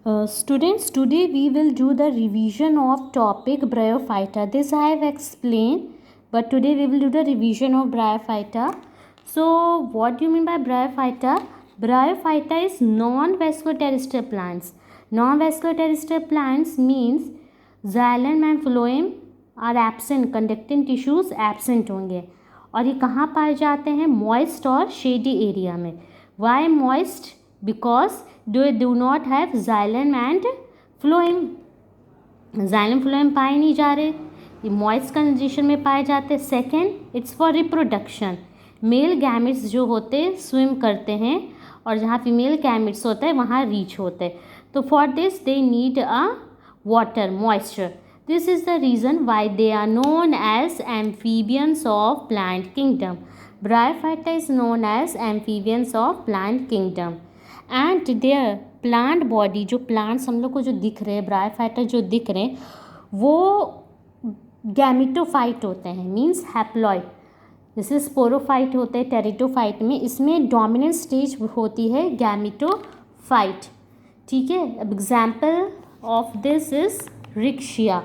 Students, today we will do the revision of topic Bryophyta. This I have explained, but today we will do the revision of Bryophyta. So, what do you mean by Bryophyta? Bryophyta is non-vascular terrestrial plants. Non-vascular terrestrial plants means xylem and phloem are absent, conducting tissues absent होंगे और ये कहाँ पाए जाते हैं? Moist और shady area में. Why moist? Because they do not have xylem and phloem. xylem phloem पाए नहीं जा रहे, ये moist कंडीशन में पाए जाते हैं. Second, it's for reproduction. Male gametes जो होते स्विम करते हैं और जहाँ फीमेल गैमेट्स होता है वहाँ रीच होते हैं. तो for this they need a water, moisture. This is the reason why they are known as amphibians of plant kingdom. Bryophyta is known as amphibians of plant kingdom. And their plant body, जो plants हम लोग को जो दिख रहे हैं, Bryophyta जो दिख रहे हैं वो गैमेटोफाइट होते हैं, मीन्स हैप्लॉइड. जैसे स्पोरोफाइट होते हैं टेरिटोफाइट में, इसमें डोमिनेंट स्टेज होती है गैमेटोफाइट. ठीक है. अब example of this is रिक्शिया.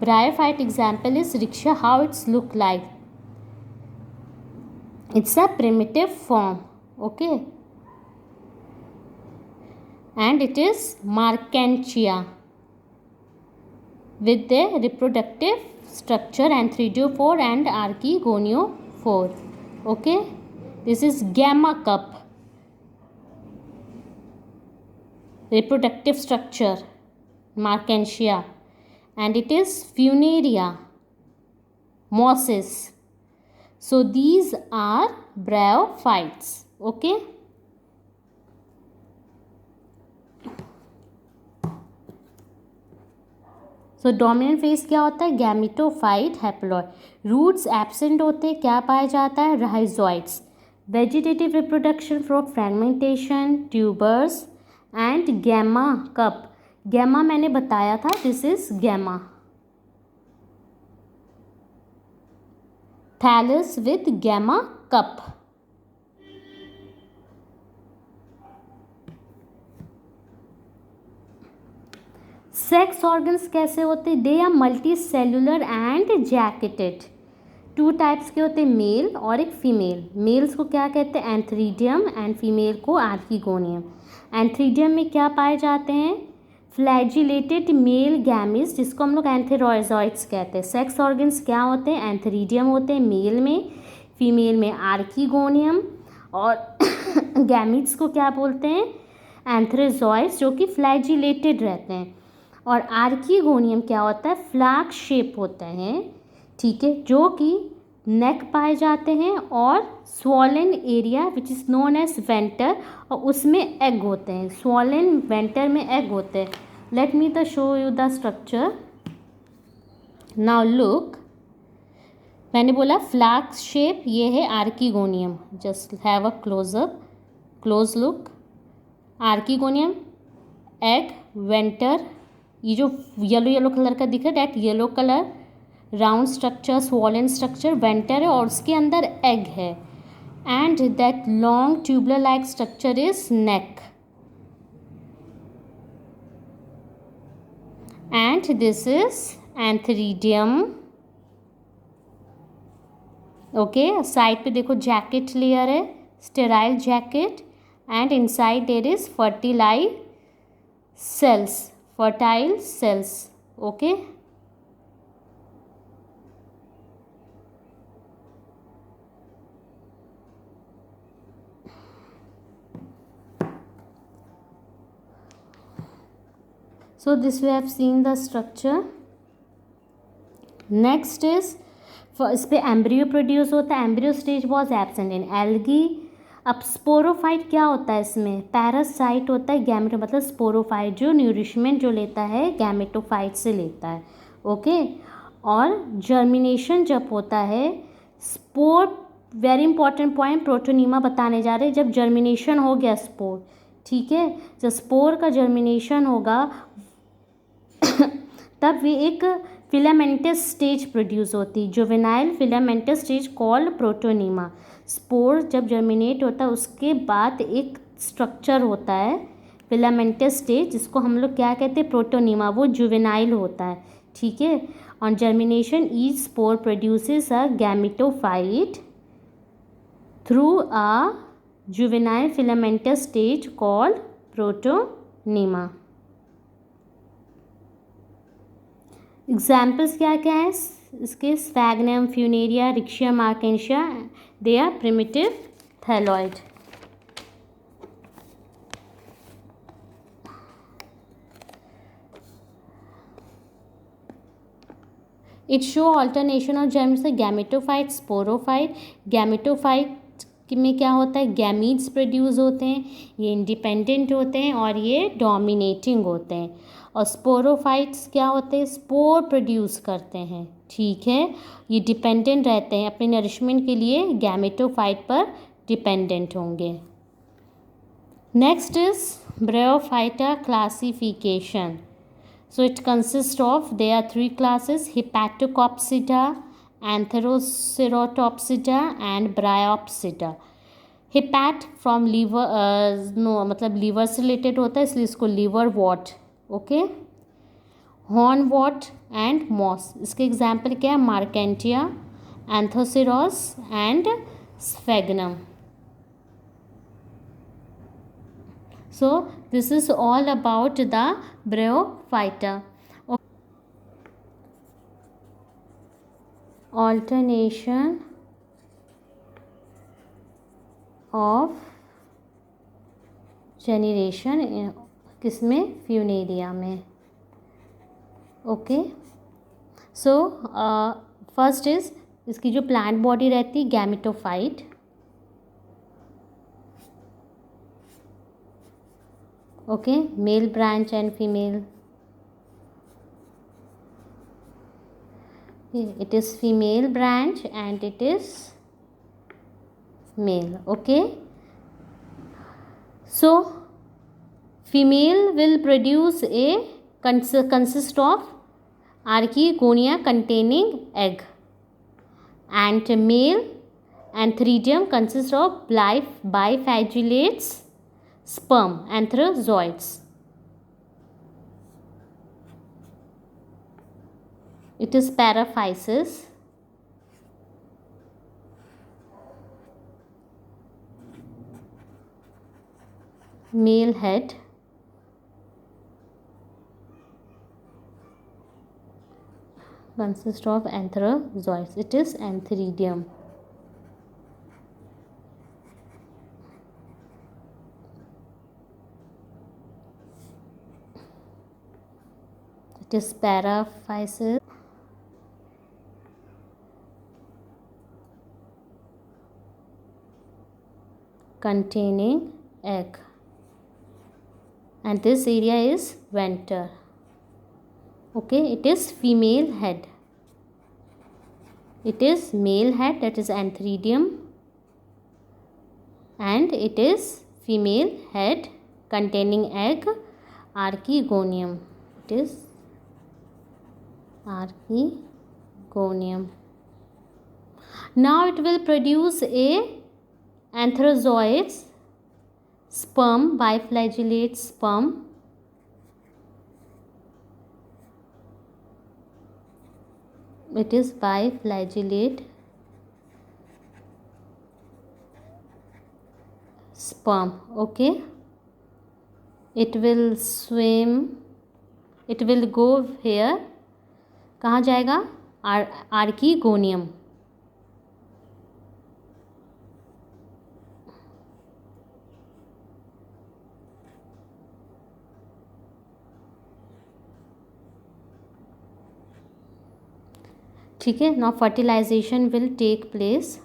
Bryophyte example is Ricksha. How it's look like? It's a primitive form, okay, and it is Marchantia with the reproductive structure Anthridiophore and Archegoniophore. Okay, this is Gamma cup. Reproductive structure Marchantia. And it is Funaria, mosses. So these are bryophytes. Okay. So dominant phase क्या होता है? Gametophyte haploid. Roots absent होते हैं, क्या पाया जाता है? Rhizoids. Vegetative reproduction from fragmentation, tubers and gemma cup. Gemma मैंने बताया था, this is gemma. Thallus with gemma cup. Sex organs कैसे होते हैं? They are multi cellular and jacketed. Two types के होते हैं, मेल और एक फीमेल. मेल्स को क्या कहते हैं? एंथ्रीडियम, एंड फीमेल को आर्कीगोनियम. एंथ्रीडियम में क्या पाए जाते हैं? फ्लैजिलेटेड मेल गैमेट्स, जिसको हम लोग एंथेरोजॉइड्स कहते हैं. सेक्स ऑर्गन्स क्या होते हैं? एंथ्रीडियम होते हैं मेल में, फीमेल में आर्कीगोनियम. और गैमेट्स को क्या बोलते हैं? एंथेरोजॉइड्स, जो कि फ्लैजिलेटेड रहते हैं. और आर्कीगोनियम क्या होता है? फ्लैग शेप होते हैं. ठीक है, जो कि नेक पाए जाते हैं और swollen area which is known as venter, और उसमें एग होते हैं. स्वॉलन वेंटर में एग होते हैं. Let me the show you the structure. Now look, मैंने बोला फ्लैग शेप, ये है archegonium. Just have a close look. Archegonium, egg, venter. ये जो येलो येलो कलर का दिख रहा है, that yellow colour, round structure, swollen structure, venter है और उसके अंदर एग है. And that long tubular like structure is neck. And this is antheridium. Okay, side पे देखो जैकेट लेयर है, sterile jacket. And inside there is fertilize cells, fertile cells. Okay. So this we have seen the structure. Next is इस पे embryo produce होता है. Embryo stage was absent in algae. अब sporophyte क्या होता है? इसमें पैरासाइट होता है. गैमेटो मतलब स्पोरोफाइट जो न्यूरिशमेंट जो लेता है गैमेटोफाइट से लेता है. ओके. और जर्मिनेशन जब होता है, spore, very important point, protonema बताने जा रहे हैं. जब जर्मिनेशन हो गया स्पोर, ठीक है, जब स्पोर का जर्मिनेशन होगा तब वे एक फिलामेंटस स्टेज प्रोड्यूस होती है, juvenile filamentous stage called protonema. Spore जब जर्मिनेट होता है उसके बाद एक स्ट्रक्चर होता है फिलामेंटस स्टेज, जिसको हम लोग क्या कहते हैं, प्रोटोनीमा, वो जुवेनाइल होता है, ठीक है। On germination each spore produces a gametophyte through a juvenile filamentous stage called protonema. Examples क्या क्या है इसके, sphagnum, funaria, riccia marchantia, they are primitive thalloid. It show alternation of gems, gametophyte, sporophyte. Gametophyte में क्या होता है, gametes produce होते हैं, ये इंडिपेंडेंट होते हैं और ये डोमिनेटिंग होते हैं। और स्पोरोफाइट्स क्या होते हैं, स्पोर प्रोड्यूस करते हैं, ठीक है। ये डिपेंडेंट रहते हैं, अपने नरिशमेंट के लिए गैमेटोफाइट पर डिपेंडेंट होंगे। Next is bryophyta classification. So it consists of, there are three classes: Hepatocopsida, Antherocerautopsida and Bryopsida. Hepat from liver, no मतलब लीवर से रिलेटेड होता है, इसलिए इसको liverwort, okay. Hornwort and moss, इसके example क्या है, marchantia, anthoceros and sphagnum. So this is all about the Bryophyta. Alternation of generation किसमें, फ्यूनेरिया में, ओके। सो फर्स्ट इज, इसकी जो प्लांट बॉडी रहती है gametophyte, okay, male branch and female, it is female branch and it is male, okay. So female will produce a consist of archegonia containing egg, and male antheridium consists of biflagellates sperm, antherozoids. It is paraphysis. Male head. Consists of antherozoids. It is antheridium. It is paraphysis. Containing egg, and this area is venter, okay. It is female head. It is male head, that is antheridium, and it is female head containing egg, archegonium. It is archegonium. Now it will produce a antherozoids sperm, biflagellate sperm, it is biflagellate sperm, okay. It will swim, it will go here, कहाँ जाएगा, archegonium, ठीक है। Now fertilization will take place,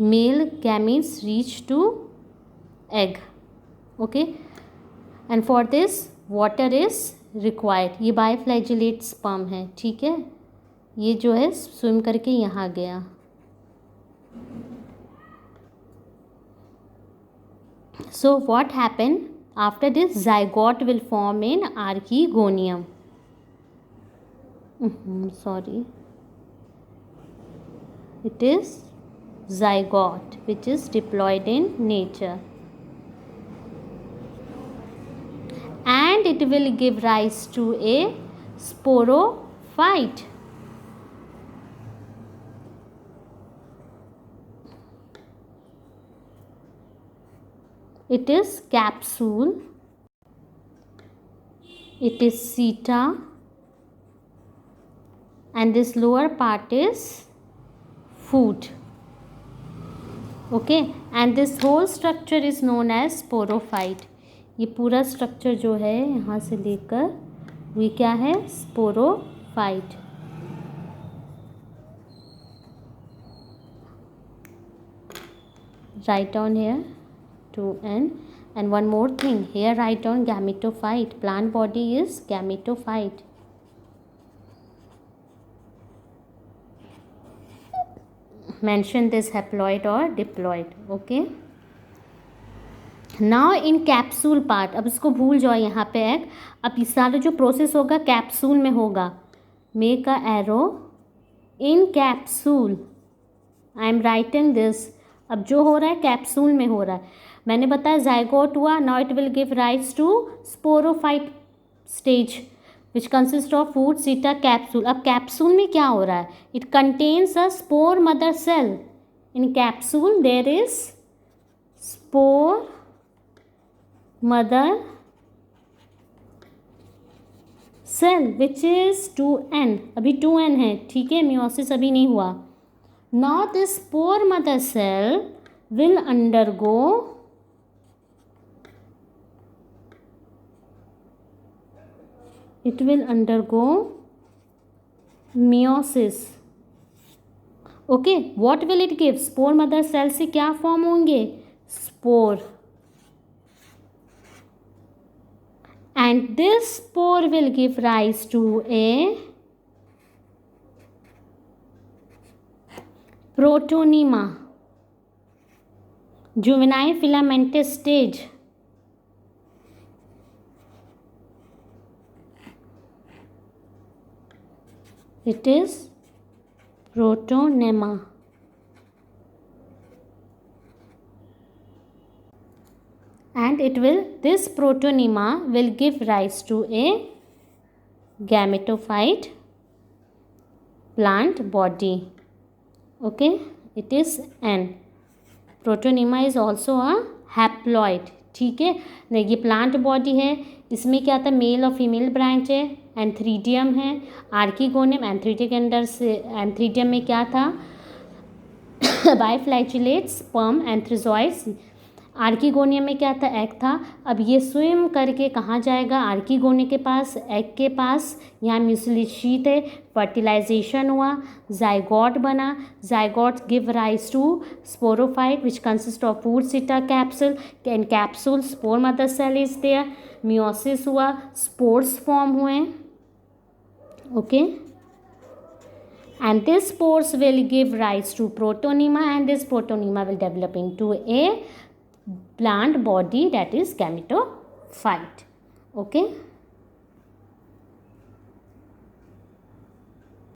male gametes reach to egg, okay, and for this water is required. ये biflagellate sperm है, ठीक है, ये जो है स्विम करके यहाँ गया। So what happened after this, zygote will form in archegonium. Sorry, it is zygote, which is diploid in nature, and it will give rise to a sporophyte. It is capsule, it is seta, and this lower part is food. Okay, and this whole structure is known as sporophyte. ये पूरा structure जो है यहाँ से लेकर ये क्या है, sporophyte. Write down here 2n, and one more thing here, write down gametophyte. Plant body is gametophyte. Mention this haploid or diploid. Okay, now in capsule part. अब इसको भूल जाओ यहाँ पे एक. अब इस सारा जो प्रोसेस होगा कैप्सूल में होगा. Make a arrow in capsule. I am writing this. अब जो हो रहा है कैप्सूल में हो रहा है. मैंने बताया जाइगोट हुआ. Now it will give rise to sporophyte stage which consist of foot seta capsule. अब कैप्सूल में क्या हो रहा है, it contains a spore mother cell. In capsule there is spore mother cell which is 2n. अभी 2n है, ठीक है, मियोसिस अभी नहीं हुआ. Now this spore mother cell will undergo it will undergo meiosis. Okay, what will it give? Spore mother cell से क्या form होंगे, spore. And this spore will give rise to a protonema, juvenile filamentous stage. It is protonema. And this protonema will give rise to a gametophyte plant body. Okay, it is N. Protonema is also a haploid. ठीक है, ये plant body है. इसमें क्या था, mail और female branch है. Antheridium है, आर्किगोनियम. एंथ्रीडियम के अंदर से एंथ्रीडियम में क्या था, बाइफ्लैचुलेट्स, स्पर्म, एंथ्रोजॉइड्स. आर्किगोनियम में क्या था, एग था. अब ये स्विम करके कहाँ जाएगा, आर्किगोनियम के पास, एग के पास. यहाँ म्यूसिली शीट है, फर्टिलाइजेशन हुआ, जाइगोट बना. Zygote give rise to sporophyte which consist of foot seta capsule. In capsule spore mother cell is there. Meiosis हुआ, स्पोर्स फॉर्म हुए. Okay, and these spores will give rise to protonema, and this protonema will develop into a plant body, that is gametophyte. Okay.